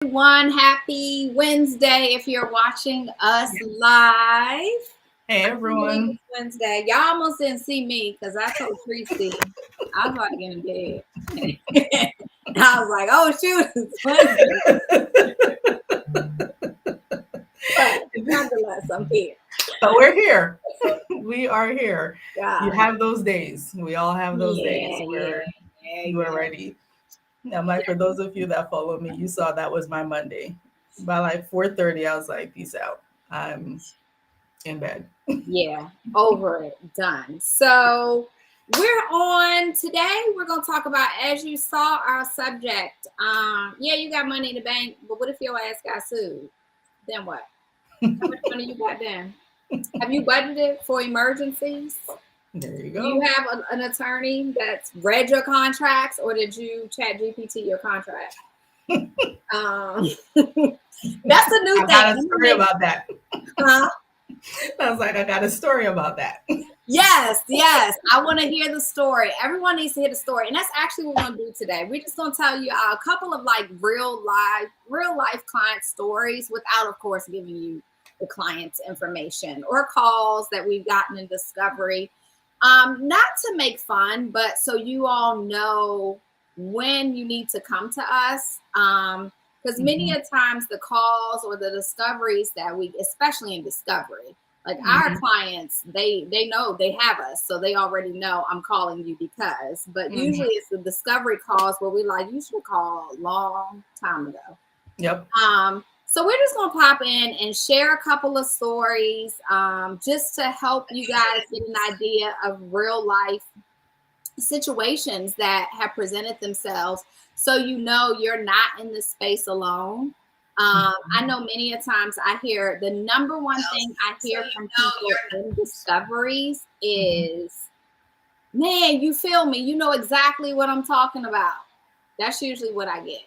Everyone, happy Wednesday if you're watching us live. Hey I can't believe everyone. it's Wednesday. Y'all almost didn't see me because I told Tracy I was about to get in bed. I was like, oh shoot, it's Wednesday. But nonetheless, I'm here. But we're here. We are here. You God. have those days. We all have those days Yeah, where we're ready. I'm like, for those of you that follow me, you saw that was my Monday. By like 4:30, I was like, peace out. I'm in bed. Yeah, over it, done. So we're on today. We're gonna talk about, as you saw, our subject. Yeah, you got money in the bank, but what if your ass got sued? Then what? How much money you got then? Have you budgeted for emergencies? There you Do you go. have an attorney that's read your contracts, or did you chat GPT your contract? That's a new I thing. got a story about that. Huh? I was like, I got a story about that. Yes. I want to hear the story. Everyone needs to hear the story. And that's actually what we're going to do today. We're just going to tell you a couple of like real life client stories without, of course, giving you the client's information or calls that we've gotten in discovery. Not to make fun, but so you all know when you need to come to us. Because many a times the calls or the discoveries that we, especially in discovery, like our clients, they know they have us, so they already know I'm calling you because. But usually it's the discovery calls where we like, you should call a long time ago. Yep. So we're just gonna pop in and share a couple of stories, just to help you guys get an idea of real life situations that have presented themselves, so you know you're not in this space alone. I know many a times I hear the number one thing I hear from people in discoveries is, man, you feel me, you know exactly what I'm talking about. That's usually what I get.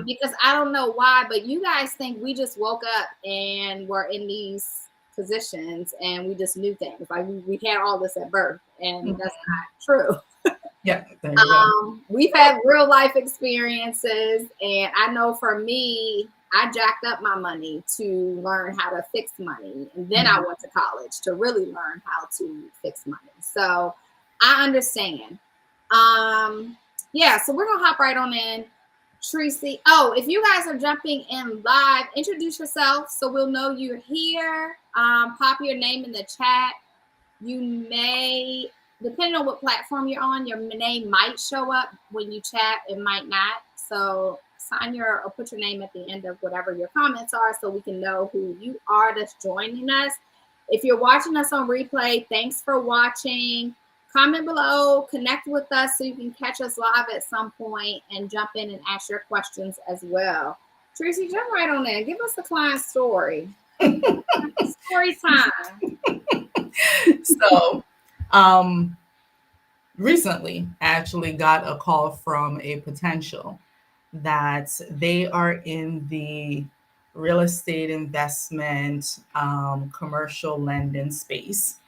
Because I don't know why, but you guys think we just woke up and were in these positions and we just knew things. Like we had all this at birth, and that's not true. Yeah, there you go. We've had real life experiences, and I know for me, I jacked up my money to learn how to fix money, and then I went to college to really learn how to fix money. So I understand. Yeah, so we're gonna hop right on in. Tracy, oh, if you guys are jumping in live, introduce yourself so we'll know you're here. Pop your name in the chat. You may, depending on what platform you're on, your name might show up when you chat, it might not. So sign your or put your name at the end of whatever your comments are so we can know who you are that's joining us. If you're watching us on replay, thanks for watching. Comment below, connect with us so you can catch us live at some point and jump in and ask your questions as well. Tracy, jump right on in. Give us the client story. Story time. So, recently I actually got a call from a potential that they are in the real estate investment, commercial lending space.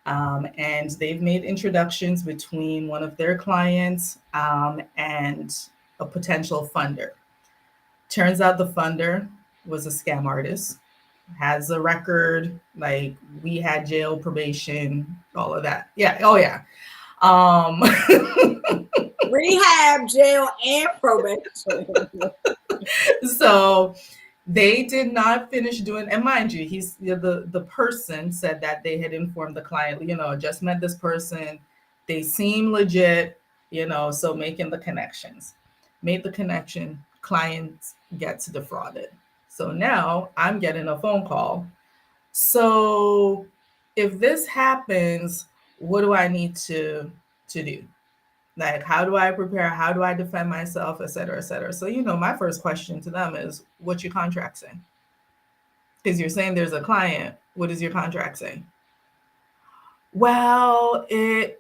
And they've made introductions between one of their clients and a potential funder. Turns out the funder was a scam artist, has a record, like we had jail, probation, all of that. Yeah. Oh, yeah. Um, Rehab, jail, and probation. so they did not finish doing, and mind you, the person said that they had informed the client, just met this person, they seem legit, so making the connections, made the connection, client gets defrauded. So now I'm getting a phone call. So if this happens, what do I need to do? Like, how do I prepare? How do I defend myself, et cetera, et cetera? So, my first question to them is, what's your contract say? Because you're saying there's a client. What does your contract say? Well, I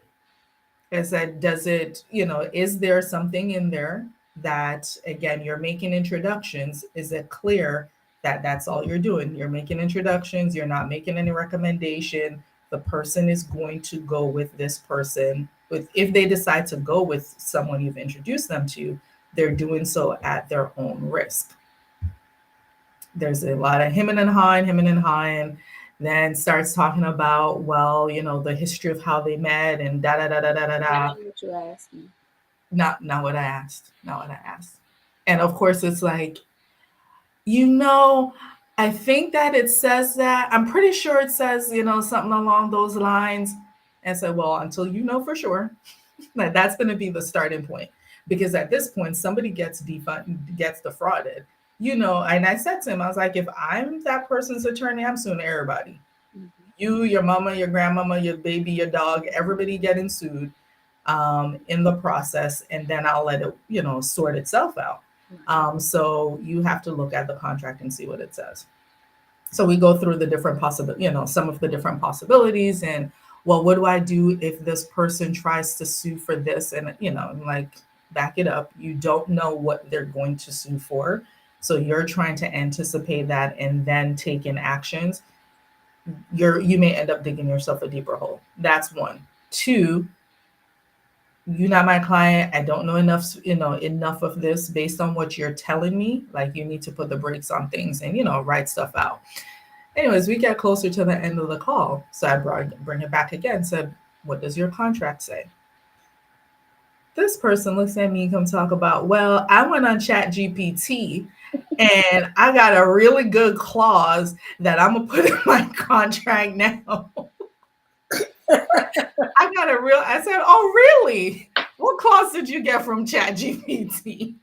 said, does it, is there something in there that, again, you're making introductions? Is it clear that that's all you're doing? You're making introductions, you're not making any recommendation. The person is going to go with this person. If they decide to go with someone you've introduced them to, they're doing so at their own risk. There's a lot of hemming and hawing. Then starts talking about, well, the history of how they met and da da da da da da That da. ain't what you asked me. Not what I asked. Not what I asked. And of course, it's like, you know, I think that it says that. I'm pretty sure it says, something along those lines. And so, well, until you know for sure, that's going to be the starting point. Because at this point, somebody gets defrauded. And I said to him, I was like, if I'm that person's attorney, I'm suing everybody. Mhm. You, your mama, your grandmama, your baby, your dog, everybody getting sued in the process, and then I'll let it, sort itself out. Right. So you have to look at the contract and see what it says. So we go through the different some of the different possibilities, and well, what do I do if this person tries to sue for this? And like, back it up. You don't know what they're going to sue for, so you're trying to anticipate that and then take in actions. You may end up digging yourself a deeper hole. That's one. Two, you're not my client. I don't know enough of this based on what you're telling me. Like, you need to put the brakes on things and, write stuff out. Anyways, we get closer to the end of the call. So I bring it back again, said, what does your contract say? This person looks at me and come talk about, well, I went on Chat GPT and I got a really good clause that I'm gonna put in my contract now. I said, oh, really? What clause did you get from Chat GPT?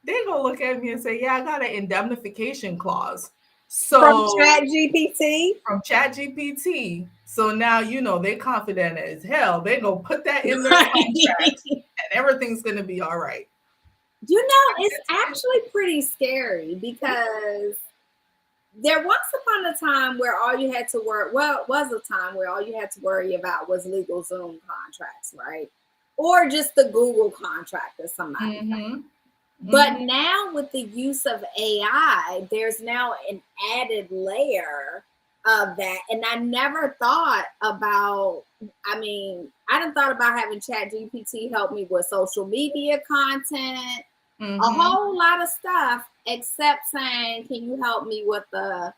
They gonna look at me and say, yeah, I got an indemnification clause. From So Chat GPT? from Chat GPT. So now, they're confident as hell. They gonna put that in their contract Right. and everything's gonna be all right. It's actually pretty scary because there once upon a time where all you had to worry, well, it was a time where all you had to worry about was legal Zoom contracts, right? Or just the Google contract that somebody. Mm-hmm. But now with the use of AI, there's now an added layer of that. And I never thought about, I didn't thought about having Chat GPT help me with social media content, a whole lot of stuff, except saying, can you help me with part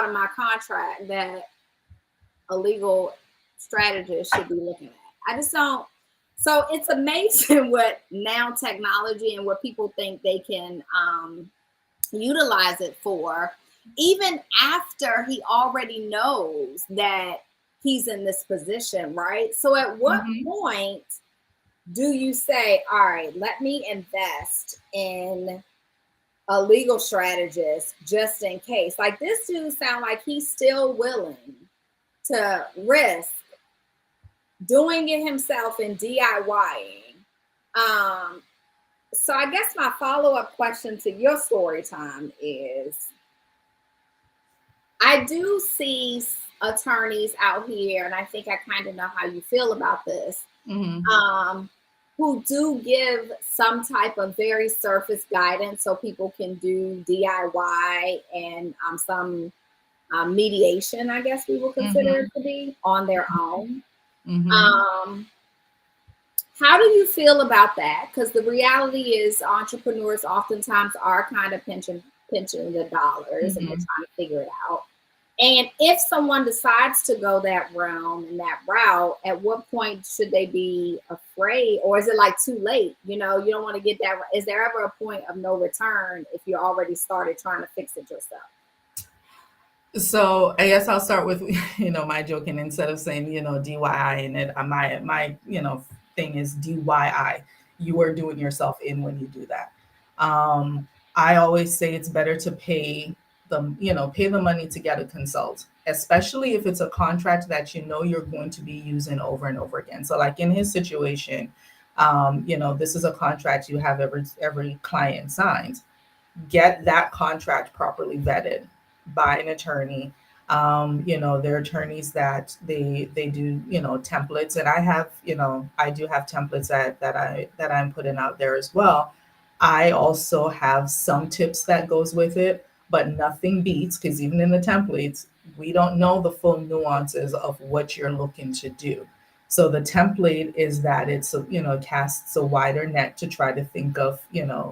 of my contract that a legal strategist should be looking at? I just don't. So it's amazing what now technology and what people think they can utilize it for, even after he already knows that he's in this position, right? So at what point do you say, all right, let me invest in a legal strategist just in case? Like, this dude sound like he's still willing to risk doing it himself and DIYing. So I guess my follow-up question to your story time is, I do see attorneys out here, and I think I kind of know how you feel about this, who do give some type of very surface guidance so people can do DIY and some mediation, I guess we will consider it to be, on their own. How do you feel about that? Because the reality is entrepreneurs oftentimes are kind of pinching the dollars and they're trying to figure it out. And if someone decides to go that realm and that route, at what point should they be afraid? Or is it like too late? You don't want to get that. Is there ever a point of no return if you already started trying to fix it yourself? So I guess I'll start with, my joking. Instead of saying, DIY, and it, my, thing is DIY. You are doing yourself in when you do that. I always say it's better to pay the money to get a consult, especially if it's a contract that you're going to be using over and over again. So like in his situation, this is a contract you have every client signs. Get that contract properly vetted by an attorney. There are attorneys that they do, templates, and I do have templates that I'm putting out there as well. I also have some tips that goes with it, but nothing beats, because even in the templates, we don't know the full nuances of what you're looking to do. So the template is that it's, casts a wider net to try to think of,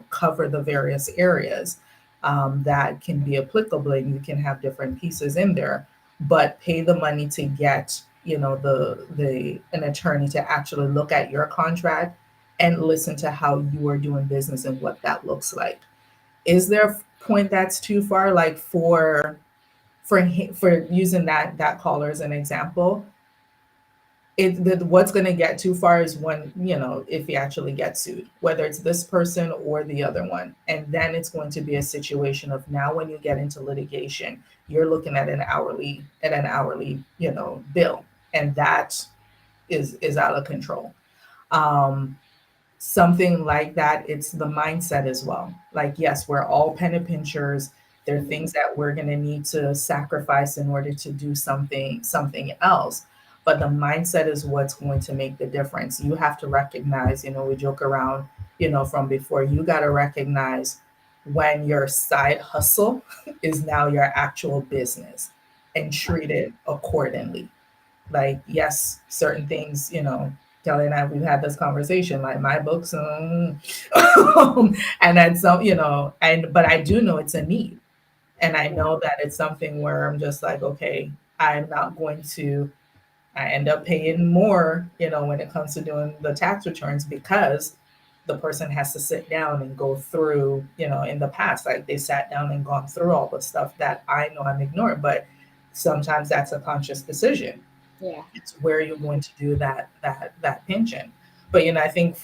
cover the various areas. that can be applicable, and you can have different pieces in there, but pay the money to get, the an attorney to actually look at your contract and listen to how you are doing business and what that looks like. Is there a point that's too far, like for using that caller as an example? What's going to get too far is when, if he actually gets sued, whether it's this person or the other one, and then it's going to be a situation of, now when you get into litigation, you're looking at an hourly bill, and that is out of control. um Something like that, it's the mindset as well. Like, yes, we're all penny pinchers. There are things that we're going to need to sacrifice in order to do something else. But the mindset is what's going to make the difference. You have to recognize, we joke around, from before, you got to recognize when your side hustle is now your actual business, and treat it accordingly. Like, yes, certain things, Kelly and I, we've had this conversation, like my books, and then some, but I do know it's a need. And I Yeah. know that it's something where I'm just like, okay, I'm not going to, I end up paying more, when it comes to doing the tax returns, because the person has to sit down and go through, in the past, like they sat down and gone through all the stuff that I know I'm ignoring. But sometimes that's a conscious decision. Yeah. It's where you're going to do that pension. But I think,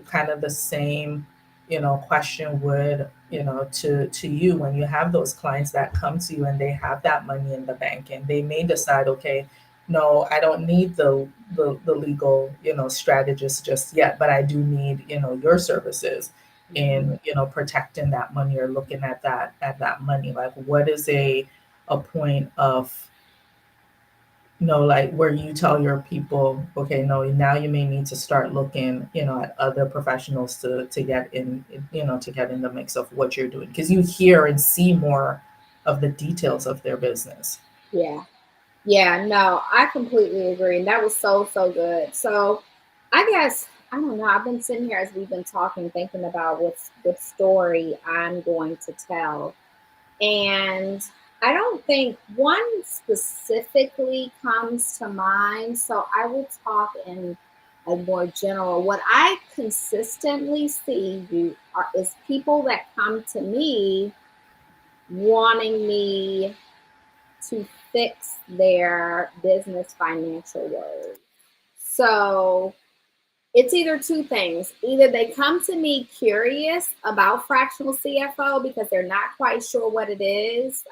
kind of the same, question would, to you, when you have those clients that come to you and they have that money in the bank, and they may decide, okay, no, I don't need the legal, strategist just yet, but I do need, your services Mhm. in, protecting that money, or looking at that money. Like, what is a point of, like, where you tell your people, okay, no, now you may need to start looking, at other professionals to get in, to get in the mix of what you're doing, because you hear and see more of the details of their business. Yeah. Yeah, no, I completely agree. And that was so, so good. So I guess, I don't know, I've been sitting here as we've been talking, thinking about what story I'm going to tell. And I don't think one specifically comes to mind. So I will talk in a more general. What I consistently see is people that come to me wanting me to fix their business financial woes. So it's either two things. Either they come to me curious about fractional CFO because they're not quite sure what it is.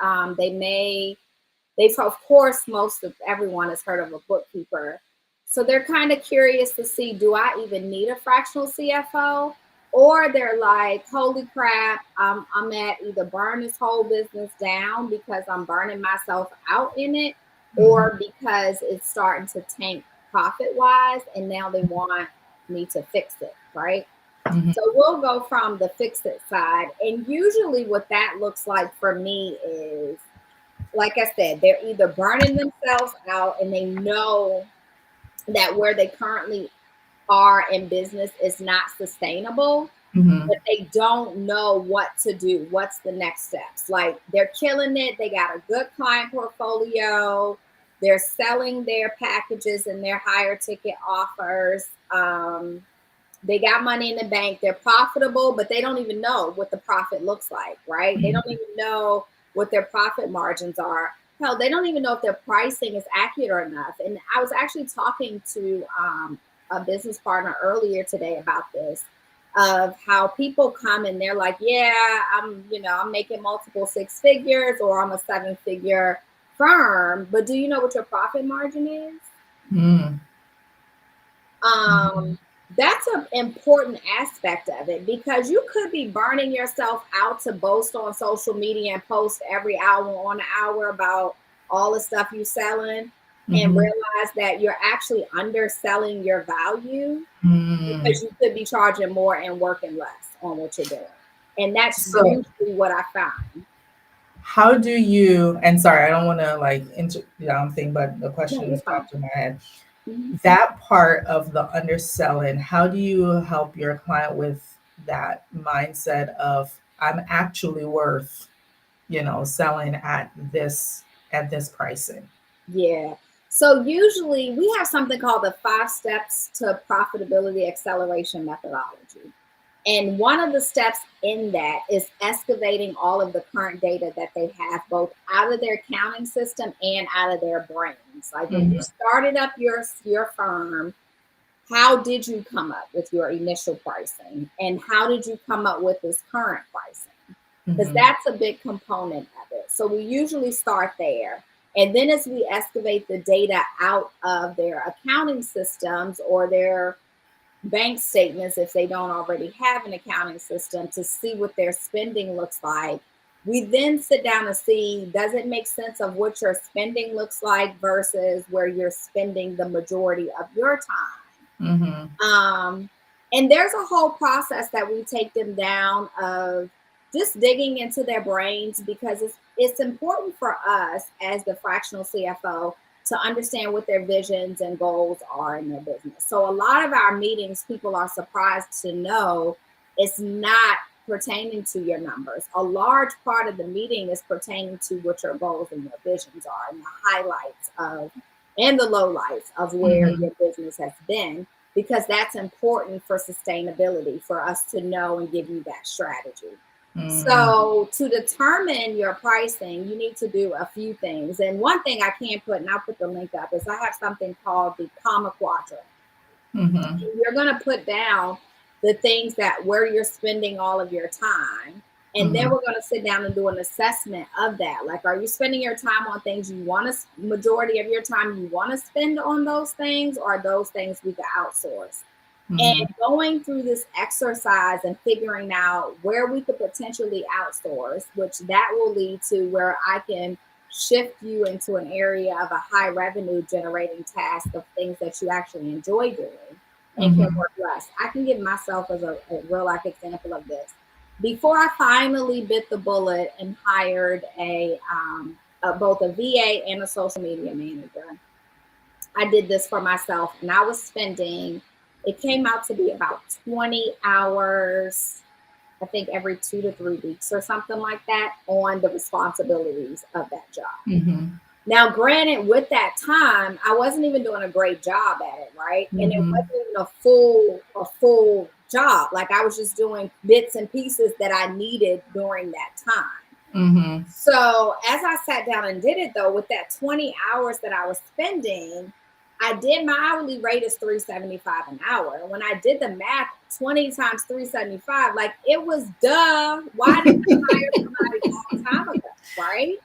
Of course, most of everyone has heard of a bookkeeper. So they're kind of curious to see, do I even need a fractional CFO? Or they're like, holy crap, I'm at either burn this whole business down because I'm burning myself out in it, Mhm, or because it's starting to tank profit wise and now they want me to fix it, right? mhm, So we'll go from the fix it side. And usually, what that looks like for me is, like I said, they're either burning themselves out and they know that where they currently are in business is not sustainable, mhm, but they don't know what to do. What's the next steps? Like, they're killing it. They got a good client portfolio. They're selling their packages and their higher ticket offers. They got money in the bank. They're profitable, but they don't even know what the profit looks like, right? They don't mhm, even know what their profit margins are. Hell, they don't even know if their pricing is accurate enough. And I was actually talking to a business partner earlier today about this, of how people come and they're like, yeah, I'm making multiple six figures, or I'm a seven figure firm, but do you know what your profit margin is? mhm, um that's an important aspect of it, because you could be burning yourself out to boast on social media and post every hour on the hour about all the stuff you're selling, and mhm, realize that you're actually underselling your value, mhm. because you could be charging more and working less on what you're doing. And that's So, usually what I found. how do you, and sorry, I don't want to like thing, but the No, question you're has fine. popped in my head. Mhm. That part of the underselling, how do you help your client with that mindset of I'm actually worth, selling at this pricing. Yeah. So usually we have something called the 5 steps to profitability acceleration methodology. And one of the steps in that is excavating all of the current data that they have, both out of their accounting system and out of their brains. Like when you started up your firm, how did you come up with your initial pricing? And how did you come up with this current pricing? Because that's a big component of it. So we usually start there. And then as we excavate the data out of their accounting systems or their bank statements, if they don't already have an accounting system, to see what their spending looks like, we then sit down and see, does it make sense of what your spending looks like versus where you're spending the majority of your time? And there's a whole process that we take them down of just digging into their brains, because it's important for us as the fractional CFO to understand what their visions and goals are in their business. So a lot of our meetings, people are surprised to know it's not pertaining to your numbers. A large part of the meeting is pertaining to what your goals and your visions are, and the highlights of and the lowlights of where your business has been, because that's important for sustainability, for us to know and give you that strategy. So to determine your pricing, you need to do a few things. And one thing I can put, and I'll put the link up, is I have something called the comma quadrant. You're going to put down the things that where you're spending all of your time. And then we're going to sit down and do an assessment of that. Like, are you spending your time on things you want to, majority of your time you want to spend on those things, or are those things we could outsource? And going through this exercise and figuring out where we could potentially outsource, which that will lead to where I can shift you into an area of a high revenue generating task of things that you actually enjoy doing and can work less. I can give myself as a real life example of this. Before I finally bit the bullet and hired both a VA and a social media manager, I did this for myself, and I was spending, it came out to be about 20 hours, I think every 2 to 3 weeks or something like that, on the responsibilities of that job. Now, granted, with that time, I wasn't even doing a great job at it, right? And it wasn't even a full job. Like, I was just doing bits and pieces that I needed during that time. So as I sat down and did it, though, with that 20 hours that I was spending, I did, my hourly rate is $375 an hour. When I did the math, 20 times $375, like, it was duh. Why didn't I hire somebody a long time ago, right?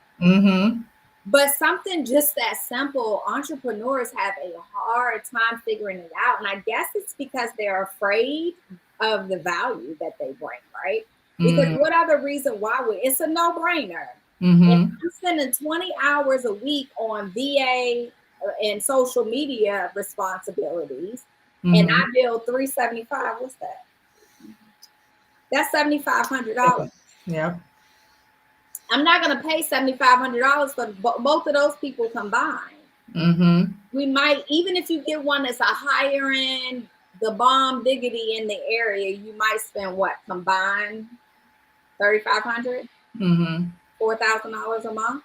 But something just that simple, entrepreneurs have a hard time figuring it out. And I guess it's because they're afraid of the value that they bring, right? Because what other reason why would, it's a no-brainer. If I'm spending 20 hours a week on VA and social media responsibilities, and I bill $375, what's that? That's $7,500. Yeah. I'm not going to pay $7,500 for both of those people combined. We might, even if you get one that's a higher end, the bomb diggity in the area, you might spend what combined $3,500, $4,000 a month.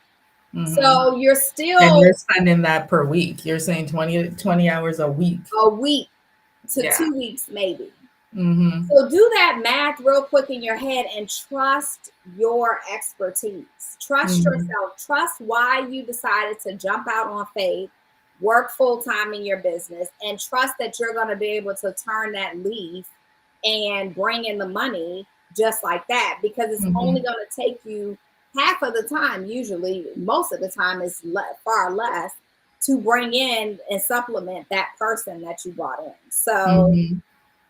So you're still, and you're spending that per week. You're saying 20 hours a week. A week to 2 weeks, maybe. So do that math real quick in your head and trust your expertise. Trust yourself. Trust why you decided to jump out on faith, work full time in your business, and trust that you're going to be able to turn that leaf and bring in the money just like that, because it's only going to take you half of the time. Usually, most of the time is far less to bring in and supplement that person that you brought in. So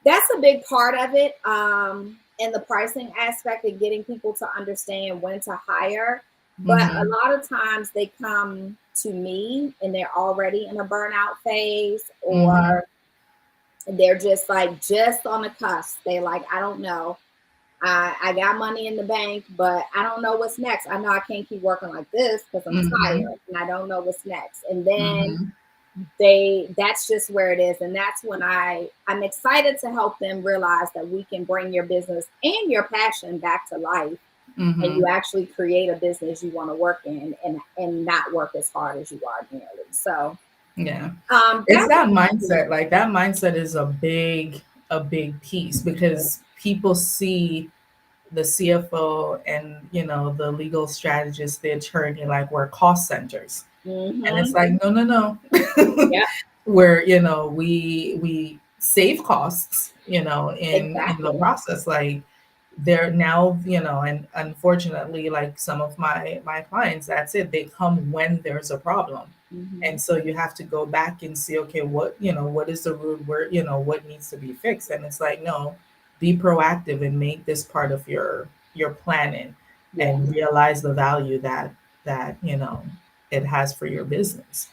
that's a big part of it, in the pricing aspect and getting people to understand when to hire. But a lot of times they come to me and they're already in a burnout phase, or they're just on the cusp. They like, I don't know. I got money in the bank, but I don't know what's next. I know I can't keep working like this because I'm tired and I don't know what's next. And then that's just where it is. And that's when I'm excited to help them realize that we can bring your business and your passion back to life, and you actually create a business you want to work in, and not work as hard as you are nearly. So yeah, it's that mindset. Like that mindset is a big piece, because people see the CFO and, you know, the legal strategist, the attorney, like we're cost centers. And it's like, no, no, no. Yeah. Where, you know, we save costs, you know, in the Exactly. process. Like they're now, you know, and unfortunately, like some of my clients, that's it. They come when there's a problem. And so you have to go back and see, okay, what, you know, what is the root, where, you know, what needs to be fixed. And it's like, no, be proactive and make this part of your planning, and realize the value that, you know, it has for your business.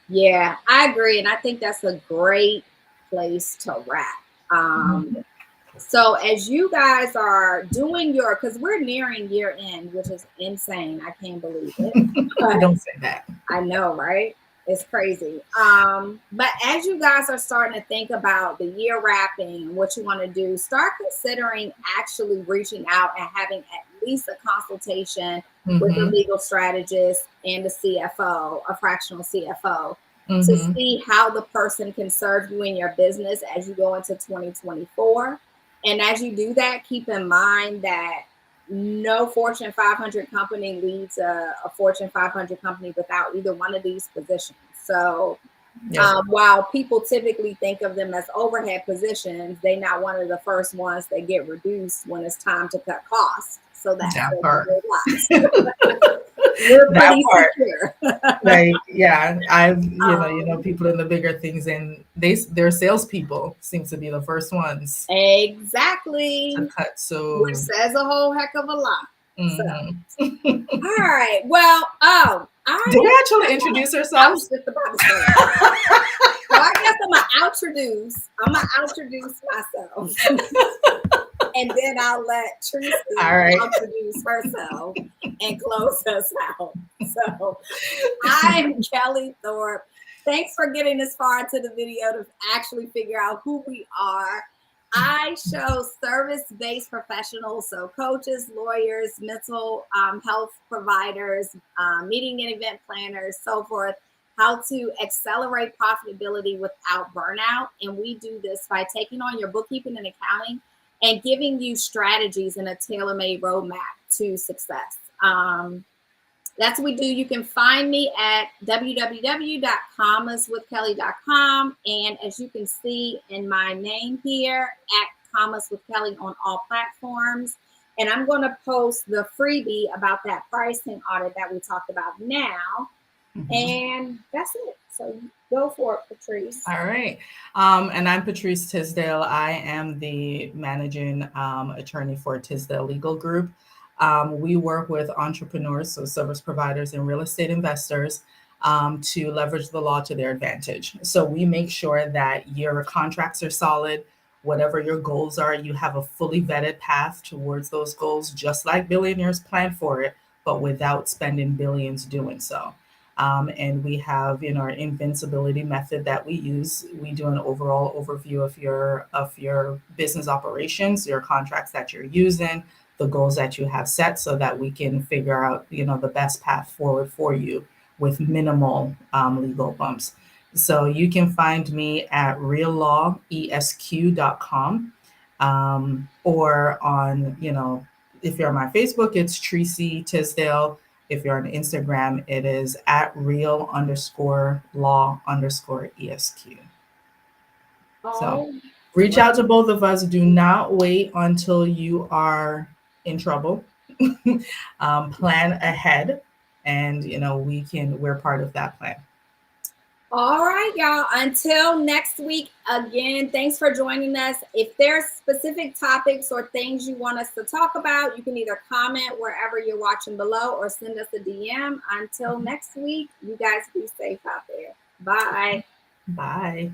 Yeah, I agree. And I think that's a great place to wrap. So as you guys are doing because we're nearing year end, which is insane. I can't believe it. But Don't say that. I know, right? It's crazy. But as you guys are starting to think about the year wrapping and what you want to do, start considering actually reaching out and having at least a consultation with a legal strategist and a CFO, a fractional CFO, to see how the person can serve you in your business as you go into 2024. And as you do that, keep in mind that no Fortune 500 company leads a Fortune 500 company without either one of these positions. So while people typically think of them as overhead positions, they're not one of the first ones that get reduced when it's time to cut costs. So that part. We're pretty secure. Like, yeah, you know, people in the bigger things, and their salespeople seem to be the first ones exactly to cut. So which says a whole heck of a lot. So, all right. Well, do we actually introduce ourselves? I was just about to say that. So I guess I'm gonna introduce myself. And then I'll let Tracy introduce herself and close us out. So I'm Kelly Thorpe. Thanks for getting this far into the video to actually figure out who we are. I show service-based professionals, so coaches, lawyers, mental health providers, meeting and event planners, so forth, how to accelerate profitability without burnout. And we do this by taking on your bookkeeping and accounting and giving you strategies and a tailor-made roadmap to success. That's what we do. You can find me at www.commaswithkelly.com. And as you can see in my name here, at Commas with Kelly on all platforms. And I'm going to post the freebie about that pricing audit that we talked about now. And that's it. So go for it, Patrice. All right. And I'm Patrice Tisdale. I am the managing attorney for Tisdale Legal Group. We work with entrepreneurs, so service providers and real estate investors, to leverage the law to their advantage. So we make sure that your contracts are solid. Whatever your goals are, you have a fully vetted path towards those goals, just like billionaires plan for it, but without spending billions doing so. And we have, you know, our invincibility method that we use. We do an overall overview of your business operations, your contracts that you're using, the goals that you have set, so that we can figure out, you know, the best path forward for you with minimal legal bumps. So you can find me at reallawesq.com, or on, you know, if you're on my Facebook, it's Tracy Tisdale. If you're on Instagram, it is at real_law_ESQ. So reach out to both of us. Do not wait until you are in trouble. Plan ahead, and, you know, we're part of that plan. All right, y'all. Until next week, again, thanks for joining us. If there's specific topics or things you want us to talk about, you can either comment wherever you're watching below or send us a DM. Until next week, you guys be safe out there. Bye. Bye.